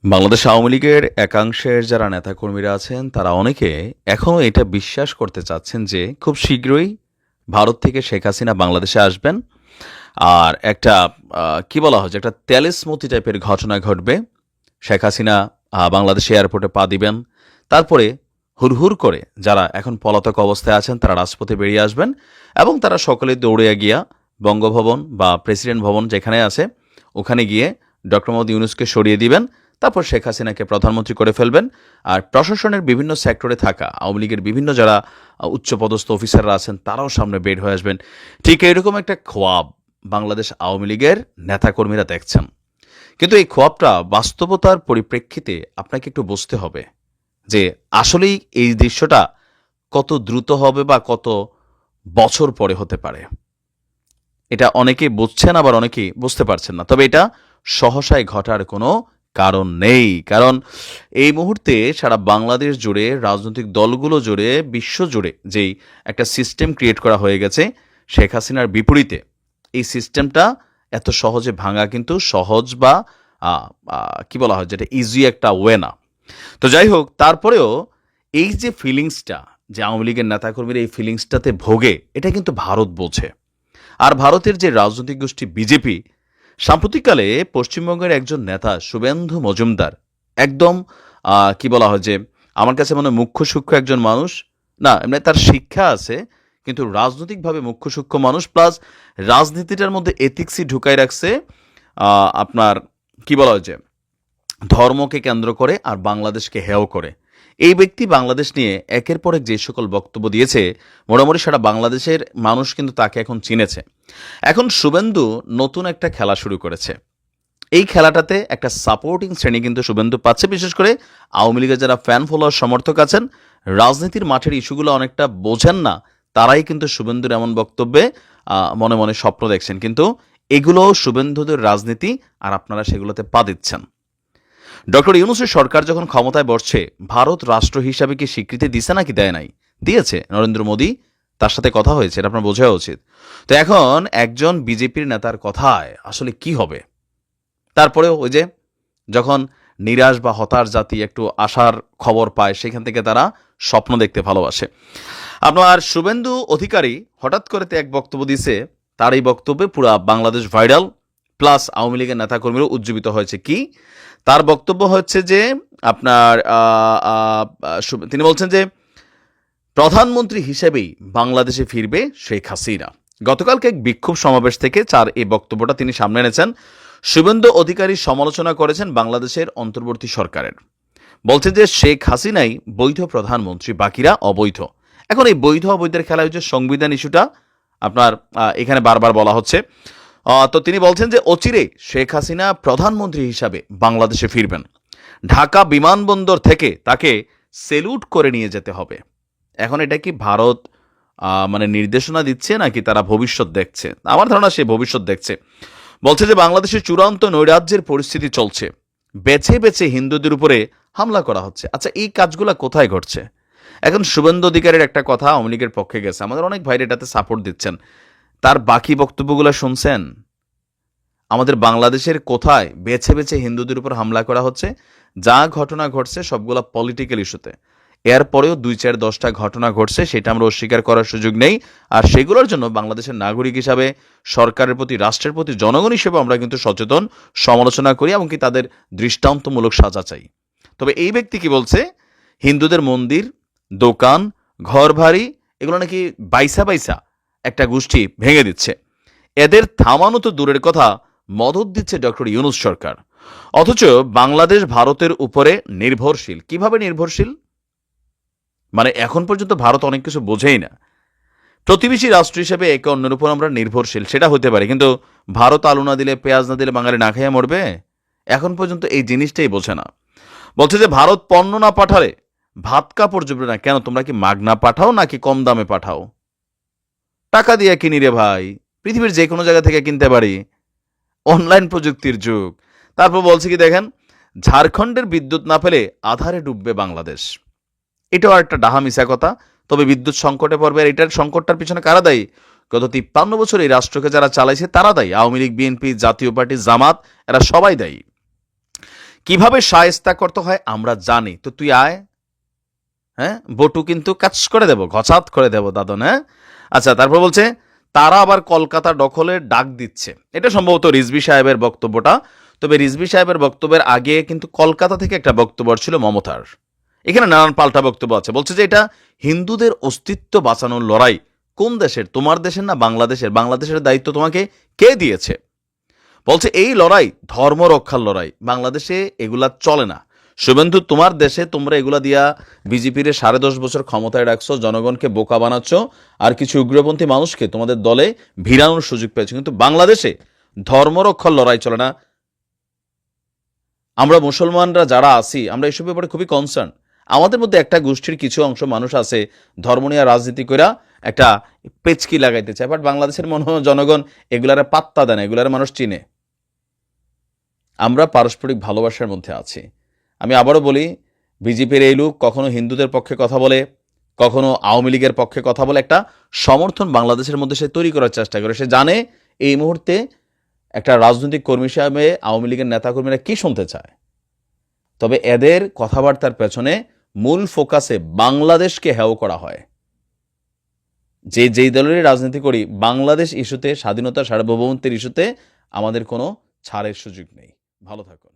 বাংলাদেশ আওয়ামী লীগের একাংশের যারা নেতাকর্মীরা আছেন তারা অনেকে এখনও এটা বিশ্বাস করতে চাচ্ছেন যে খুব শীঘ্রই ভারত থেকে শেখ হাসিনা বাংলাদেশে আসবেন আর একটা কি বলা হয় যে একটা তেলেসমতি টাইপের ঘটনা ঘটবে। শেখ হাসিনা বাংলাদেশ এয়ারপোর্টে পা দিবেন, তারপরে হুড়হুড় করে যারা এখন পলাতক অবস্থায় আছেন তারা রাজপথে বেরিয়ে আসবেন এবং তারা সকলে দৌড়ে গিয়া বঙ্গভবন বা প্রেসিডেন্ট ভবন যেখানে আছে ওখানে গিয়ে ডক্টর মোহাম্মদ ইউনূসকে সরিয়ে দিবেন, তারপর শেখ হাসিনাকে প্রধানমন্ত্রী করে ফেলবেন। আর প্রশাসনের বিভিন্ন সেক্টরে থাকা আওয়ামী লীগের বিভিন্ন যারা উচ্চপদস্থ অফিসাররা আছেন তারাও সামনে বের হয়ে আসবেন। ঠিক এরকম একটা খোয়াব বাংলাদেশ আওয়ামী লীগের নেতাকর্মীরা দেখছেন। কিন্তু এই খোয়াবটা বাস্তবতার পরিপ্রেক্ষিতে আপনাকে একটু বুঝতে হবে যে আসলেই এই দৃশ্যটা কত দ্রুত হবে বা কত বছর পরে হতে পারে। এটা অনেকেই বুঝছেন, আবার অনেকেই বুঝতে পারছেন না। তবে এটা সহসায় ঘটার কোনো কারণ নেই, কারণ এই মুহূর্তে সারা বাংলাদেশ জুড়ে রাজনৈতিক দলগুলো জুড়ে বিশ্ব জুড়ে যেই একটা সিস্টেম ক্রিয়েট করা হয়ে গেছে শেখ হাসিনার বিপরীতে, এই সিস্টেমটা এত সহজে ভাঙা কিন্তু সহজ বা কি বলা হয় যেটা ইজি একটা ওয়ে না। তো যাই হোক, তারপরেও এই যে ফিলিংসটা যে আওয়ামী লীগের নেতাকর্মীরা এই ফিলিংসটাতে ভোগে, এটা কিন্তু ভারত বোঝে। আর ভারতের যে রাজনৈতিক গোষ্ঠী বিজেপি, সাম্প্রতিককালে পশ্চিমবঙ্গের একজন নেতা শুভেন্দু মজুমদার একদম কি বলা হয় যে আমার কাছে মনে হয় মুখ্য সূক্ষ্ম একজন মানুষ না, এমনি তার শিক্ষা আছে কিন্তু রাজনৈতিকভাবে মুখ্য সূক্ষ্ম মানুষ, প্লাস রাজনীতিটার মধ্যে এথিক্সই ঢুকাই রাখছে। আপনার কি বলা হয় যে ধর্মকে কেন্দ্র করে আর বাংলাদেশকে হেয় করে এই ব্যক্তি বাংলাদেশ নিয়ে একের পর এক যে সকল বক্তব্য দিয়েছে, মোটামুটি সারা বাংলাদেশের মানুষ কিন্তু তাকে এখন চিনেছে। এখন শুভেন্দু নতুন একটা খেলা শুরু করেছে। এই খেলাটাতে একটা সাপোর্টিং শ্রেণী কিন্তু শুভেন্দু পাচ্ছে, বিশেষ করে আওয়ামী লীগের যারা ফ্যান ফলোয়ার সমর্থক আছেন, রাজনীতির মাঠের ইস্যুগুলো অনেকটা বোঝেন না, তারাই কিন্তু শুভেন্দুর এমন বক্তব্যে মনে মনে স্বপ্ন দেখছেন। কিন্তু এগুলো শুভেন্দুদের রাজনীতি, আর আপনারা সেগুলোতে পা দিচ্ছেন। ডক্টর ইউনূসের সরকার যখন ক্ষমতায় বসছে, ভারত রাষ্ট্র হিসাবে কি স্বীকৃতি দিছে নাকি দেয় নাই? দিয়েছে। নরেন্দ্র মোদী, তার সাথে কথা হয়েছে, এটা আপনার বোঝা উচিত। তো এখন একজন বিজেপির নেতার কথায় আসলে কি হবে? তারপরেও ওই যে যখন নিরাশ বা হতাশ জাতি একটু আশার খবর পায়, সেখান থেকে তারা স্বপ্ন দেখতে ভালোবাসে। আপনার শুভেন্দু অধিকারী হঠাৎ করে এক বক্তব্য দিছে, তার এই বক্তব্যে পুরা বাংলাদেশ ভাইরাল, প্লাস আওয়ামী লীগের নেতাকর্মীরা উজ্জীবিত হয়েছে। কি তার বক্তব্য হচ্ছে যে আপনার তিনি বলছেন যে প্রধানমন্ত্রী হিসেবেই বাংলাদেশে ফিরবে শেখ হাসিনা। গতকালকে এক বিক্ষোভ সমাবেশ থেকে তার এই বক্তব্যটা তিনি সামনে এনেছেন। শুভেন্দু অধিকারী সমালোচনা করেছেন বাংলাদেশের অন্তর্বর্তী সরকারের, বলছে যে শেখ হাসিনাই বৈধ প্রধানমন্ত্রী, বাকিরা অবৈধ। এখন এই বৈধ অবৈধের খেলা হচ্ছে সংবিধান ইস্যুটা আপনার এখানে বারবার বলা হচ্ছে। তো তিনি বলছেন যে অচিরে শেখ হাসিনা প্রধানমন্ত্রী হিসাবে বাংলাদেশে ফিরবেন, ঢাকা বিমানবন্দর থেকে তাকে সেলুট করে নিয়ে যেতে হবে। এখন এটা কি ভারত মানে নির্দেশনা দিচ্ছে নাকি তারা ভবিষ্যৎ দেখছে? আমার ধারণা সে ভবিষ্যৎ দেখছে। বলছে যে বাংলাদেশে চূড়ান্ত নৈরাজ্যের পরিস্থিতি চলছে, বেছে বেছে হিন্দুদের উপরে হামলা করা হচ্ছে। আচ্ছা, এই কাজগুলা কোথায় ঘটছে? এখন শুভেন্দু অধিকারীর একটা কথা আওয়ামী লীগের পক্ষে গেছে, আমাদের অনেক ভাইরা এটাতে সাপোর্ট দিচ্ছেন। তার বাকি বক্তব্যগুলো শুনছেন? আমাদের বাংলাদেশের কোথায় বেছে বেছে হিন্দুদের উপর হামলা করা হচ্ছে? যা ঘটনা ঘটছে সবগুলা পলিটিক্যাল ইস্যুতে। এরপরেও 2-4-10টা ঘটনা ঘটছে, সেটা আমরা অস্বীকার করার সুযোগ নেই। আর সেগুলোর জন্য বাংলাদেশের নাগরিক হিসাবে, সরকারের প্রতি, রাষ্ট্রের প্রতি, জনগণ হিসেবে আমরা কিন্তু সচেতন, সমালোচনা করি এমনকি তাদের দৃষ্টান্তমূলক সাজা চাই। তবে এই ব্যক্তি কি বলছে? হিন্দুদের মন্দির, দোকান, ঘর বাড়ি এগুলো নাকি বাইসা বাইসা একটা গোষ্ঠী ভেঙে দিচ্ছে। এদের থামানো তো দূরের কথা, মদত দিচ্ছে ডক্টর ইউনূস সরকার। অথচ বাংলাদেশ ভারতের উপরে নির্ভরশীল। কিভাবে নির্ভরশীল? মানে এখন পর্যন্ত ভারত অনেক কিছু বোঝেই না। প্রতিবেশী রাষ্ট্র হিসেবে একে অন্যের উপর আমরা নির্ভরশীল, সেটা হতে পারে, কিন্তু ভারত আলু না দিলে, পেঁয়াজ না দিলে বাঙালি না খাইয়া মরবে? এখন পর্যন্ত এই জিনিসটাই বোঝে না। বলছে যে ভারত পণ্য না পাঠালে ভাত কাপড় জুটবে না। কেন, তোমরা কি মাগনা পাঠাও নাকি কম দামে পাঠাও? টাকা দিয়ে কিনি রে ভাই, পৃথিবীর যে কোনো জায়গা থেকে কিনতে পারি, অনলাইন প্রযুক্তির যুগ। তারপর বলছে কি দেখেন, ঝাড়খণ্ডের বিদ্যুৎ না পেলে আধারে ডুববে বাংলাদেশ। এটাও একটা ডাহা মিশা কথা। তবে বিদ্যুৎ সংকটে পড়বে, আর এটার সংকটটার পিছনে কারা দায়ী? গত 53 বছর এই রাষ্ট্রকে যারা চালাইছে তারা দায়ী। আওয়ামী লীগ, বিএনপি, জাতীয় পার্টি, জামাত, এরা সবাই দায়ী। কিভাবে শায়েস্তা করতে হয় আমরা জানি, তো তুই আয়। হ্যাঁ, বটু কিন্তু কাজ করে দেব, ঘচাত করে দেব দাদন। হ্যাঁ, আচ্ছা, তারপর বলছে তারা আবার কলকাতা দখলের ডাক দিচ্ছে। এটা সম্ভবত রিজভী সাহেবের বক্তব্যটা। তবে রিজভী সাহেবের বক্তব্যের আগে কিন্তু কলকাতা থেকে একটা বক্তব্য ছিল মমতার। এখানে নানান পাল্টা বক্তব্য আছে। বলছে যে এটা হিন্দুদের অস্তিত্ব বাঁচানোর লড়াই। কোন দেশের? তোমার দেশের না বাংলাদেশের? বাংলাদেশের দায়িত্ব তোমাকে কে দিয়েছে? বলছে এই লড়াই ধর্ম রক্ষার লড়াই, বাংলাদেশে এগুলা চলে না। শুভেন্দু, তোমার দেশে তোমরা এগুলা দিয়া বিজেপির 10.5 বছর ক্ষমতায় রাখছো, জনগণকে বোকা বানাচ্ছ, আর কিছু উগ্রপন্থী মানুষকে তোমাদের দলে ভিড়ানোর সুযোগ পেয়েছো, কিন্তু বাংলাদেশে ধর্ম রক্ষার লড়াই চলে না। আমরা মুসলমানরা যারা আছি আমরা এসব ব্যাপারে খুবই কনসার্ন। আমাদের মধ্যে একটা গোষ্ঠীর কিছু অংশ মানুষ আছে ধর্ম নিয়ে রাজনীতি করে একটা পেচকি লাগাইতে চায়, বাট বাংলাদেশের মনে হয় জনগণ এগুলারে পাত্তা দেয় না, এগুলারে মানুষ চিনে। আমরা পারস্পরিক ভালোবাসার মধ্যে আছি। আমি আবারও বলি, বিজেপির এই লোক কখনো হিন্দুদের পক্ষে কথা বলে, কখনো আওয়ামী লীগের পক্ষে কথা বলে, একটা সমর্থন বাংলাদেশের মধ্যে সে তৈরি করার চেষ্টা করে। সে জানে এই মুহূর্তে একটা রাজনৈতিক কর্মী হিসাবে আওয়ামী লীগের নেতাকর্মীরা কি শুনতে চায়। তবে এদের কথাবার্তার পেছনে মূল ফোকাসে বাংলাদেশকে হেয় করা হয়। যেই দলেরই রাজনীতি করি, বাংলাদেশ ইস্যুতে, স্বাধীনতা সার্বভৌমত্বের ইস্যুতে আমাদের কোনো ছাড়ের সুযোগ নেই। ভালো থাকুন।